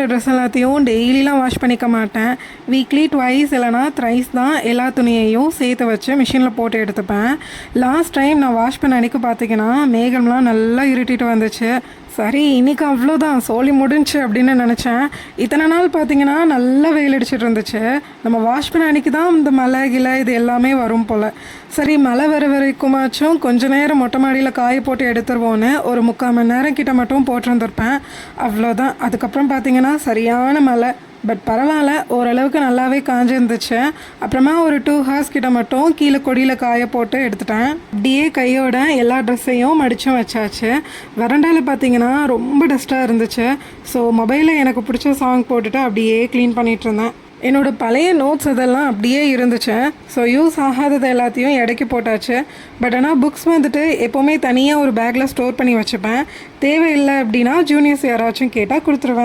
உள்ள ட்ரெஸ் எல்லாத்தையும் டெய்லிலாம் வாஷ் பண்ணிக்க மாட்டேன். வீக்லி ட்வைஸ் இல்லைனா த்ரைஸ் தான் எல்லா துணியையும் சேர்த்து வச்சு மிஷினில் போட்டு எடுத்துப்பேன். லாஸ்ட் டைம் நான் வாஷ் பண்ண அன்றைக்கி பார்த்தீங்கன்னா மேகம்லாம் நல்லா இருட்டிட்டு வந்துச்சு. சரி இன்றைக்கி அவ்வளோதான் சோலி முடிஞ்சு அப்படின்னு நினச்சேன். இத்தனை நாள் பார்த்தீங்கன்னா நல்லா வெயில் அடிச்சிட்டு இருந்துச்சு. நம்ம வாஷ் பண்ண அன்றைக்கி தான் இந்த மழை கிளை இது எல்லாமே வரும் போல். சரி மழை வர வரைக்குமாச்சும் கொஞ்சம் நேரம் மொட்டை மாடியில் காய போட்டு எடுத்துருவோன்னு ஒரு 3/4 மணி நேரம் கிட்ட மட்டும் போட்டிருந்துருப்பேன். அவ்வளோதான். அதுக்கப்புறம் பார்த்தீங்கன்னா சரியான மழை. பட் பரவாயில்ல, ஓரளவுக்கு நல்லாவே காஞ்சிருந்துச்சு. அப்புறமா ஒரு 2 ஹார்ஸ் கிட்ட மட்டும் கீழே கொடியில் காய போட்டு எடுத்துட்டேன். அப்படியே கையோட எல்லா ட்ரெஸ்ஸையும் மடிச்சும் வச்சாச்சு. வறண்டாவில் பார்த்தீங்கன்னா ரொம்ப டஸ்ட்டாக இருந்துச்சு. ஸோ மொபைலில் எனக்கு பிடிச்ச சாங் போட்டுட்டு அப்படியே க்ளீன் பண்ணிகிட்டு இருந்தேன். என்னோடய பழைய நோட்ஸ் அதெல்லாம் அப்படியே இருந்துச்சு. ஸோ யூஸ் ஆகாதது எல்லாத்தையும் இடைக்கி போட்டாச்சு. பட் ஆனால் புக்ஸ் வந்துட்டு எப்போவுமே தனியாக ஒரு பேக்கில் ஸ்டோர் பண்ணி வச்சுப்பேன். தேவையில்லை அப்படின்னா ஜூனியர்ஸ் யாராச்சும் கேட்டால் கொடுத்துருவேன்.